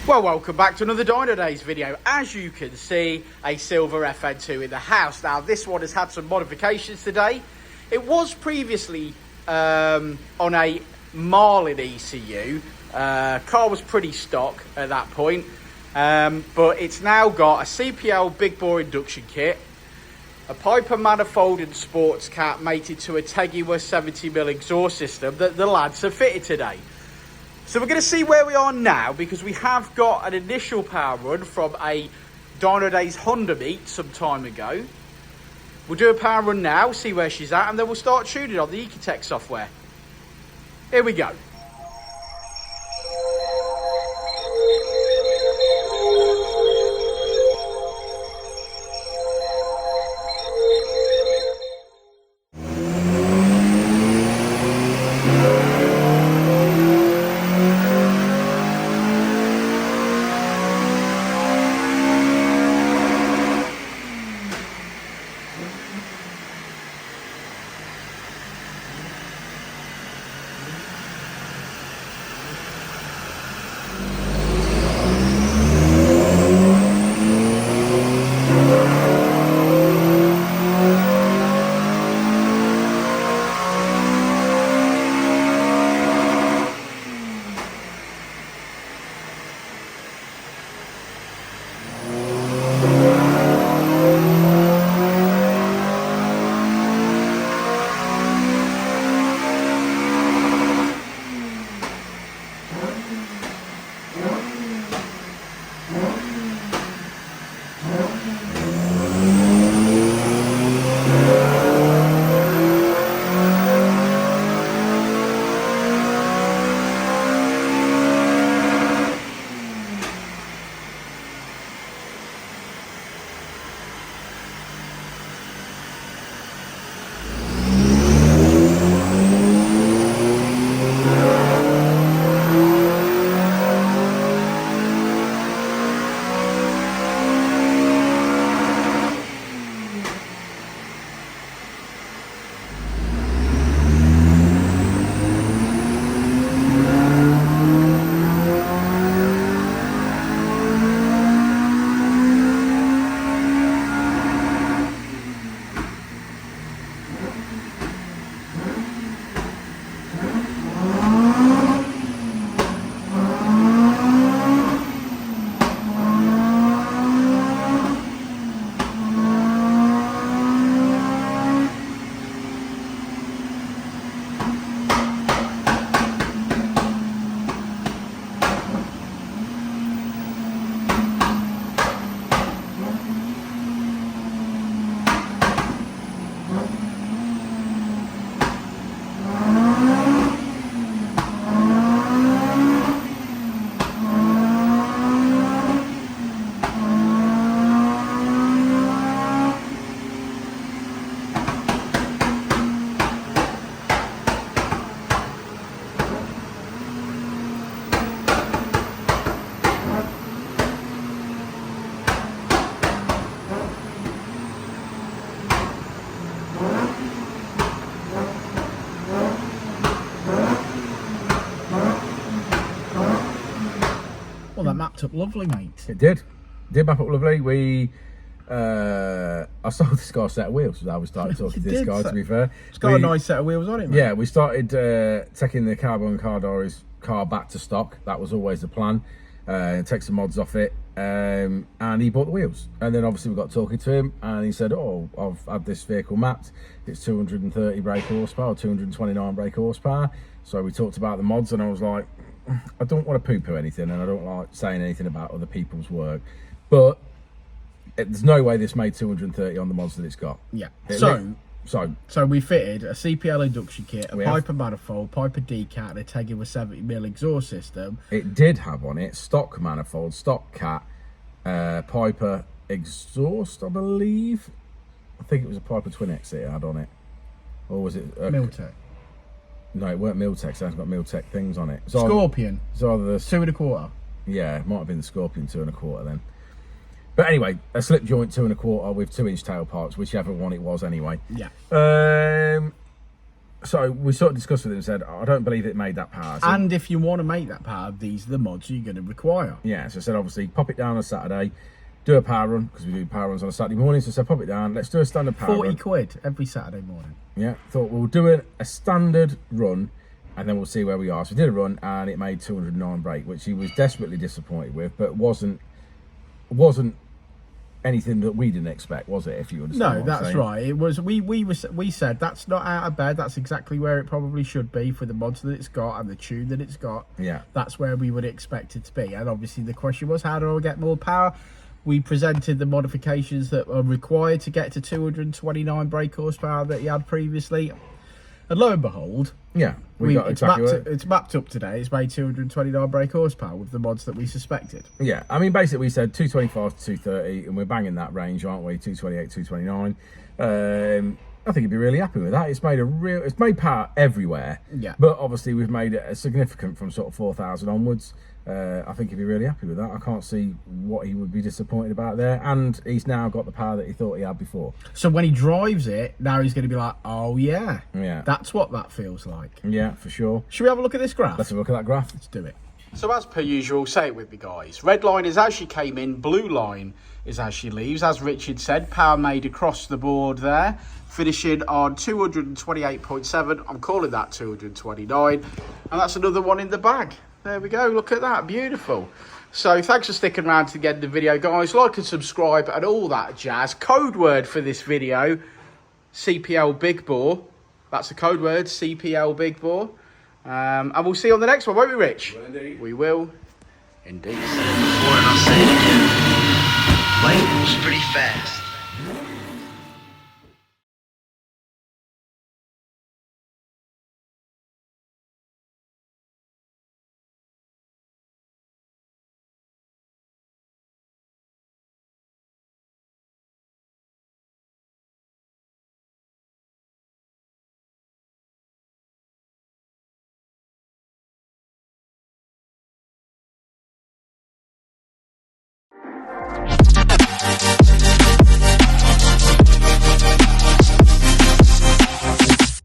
Well, welcome back to another Dynodaze video. As you can see, a Silver Fn2 in the house. Now, this one has had some modifications today. It was previously on a Marlin ECU. Car was pretty stock at that point, but it's now got a CPL big bore induction kit, a Piper manifold and sports cat mated to a Teguer 70mm exhaust system that the lads have fitted today. So we're going to see where we are now, because we have got an initial power run from a Dynodaze Honda meet some time ago. We'll do a power run now, see where she's at, and then we'll start tuning on the ecutek software. Here we go. Well, that mapped up lovely, mate. It did map up lovely. I sold this guy a set of wheels. I was starting talking to this guy, to be fair. It's got a nice set of wheels on it, mate. Yeah, we started taking the carbon car doors car back to stock. That was always the plan. Take some mods off it, and he bought the wheels. And then obviously we got talking to him, and he said, "Oh, I've had this vehicle mapped. It's 230 brake horsepower, 229 brake horsepower." So we talked about the mods, and I was like, I don't want to poo-poo anything, and I don't like saying anything about other people's work, but there's no way this made 230 on the mods that it's got. Yeah. So we fitted a CPL induction kit, a Piper manifold, Piper D-cat, and a Teguer 70mm exhaust system. It did have on it stock manifold, stock cat, Piper exhaust, I believe. I think it was a Piper Twin X it had on it, or was it Miltech? No, it weren't Miltech. So it's got Miltech things on it. Scorpion. So the 2.25. Yeah, it might have been the Scorpion 2.25 then. But anyway, a slip joint 2.25 with 2-inch tail parts, whichever one it was anyway. Yeah. So we sort of discussed with him and said, I don't believe it made that power. So, And if you want to make that power, these are the mods you're going to require. yeah, so I said, obviously, pop it down on Saturday, do a power run, because we do power runs on a Saturday morning. So I said, pop it down, let's do a standard power 40 run. quid every Saturday morning. Yeah, thought we'll do a standard run, and then we'll see where we are. So we did a run, and it made 209 brake, which he was desperately disappointed with, but wasn't anything that we didn't expect, was it? If you understand. No, what I'm that's saying. right. It was we said that's not out of bed. That's exactly where it probably should be for the mods that it's got and the tune that it's got. Yeah, that's where we would expect it to be. And obviously the question was, how do I get more power? We presented the modifications that are required to get to 229 brake horsepower that he had previously. And lo and behold, yeah, we got exactly it's mapped up today. It's made 229 brake horsepower with the mods that we suspected. Yeah, I mean, basically we said 225 to 230, and we're banging that range, aren't we? 228, 229. I think he'd be really happy with that. It's made power everywhere. Yeah. But obviously we've made it significant from sort of 4,000 onwards. I think he'd be really happy with that. I can't see what he would be disappointed about there. And he's now got the power that he thought he had before. So when he drives it, now he's going to be like, oh yeah, Yeah, that's what that feels like. yeah, for sure. Should we have a look at this graph? Let's have a look at that graph. Let's do it. So as per usual, say it with me guys, red line is as she came in, blue line is as she leaves. As Richard said, power made across the board there, finishing on 228.7. I'm calling that 229, and that's another one in the bag. There we go, look at that, beautiful. So thanks for sticking around to the end of the video guys. Like and subscribe and all that jazz. Code word for this video, CPL Big Bore. That's the code word, CPL Big Bore. And we'll see you on the next one, won't we, Rich? Well, indeed. We will, indeed. Before, and I'll say it again. Life moves pretty fast.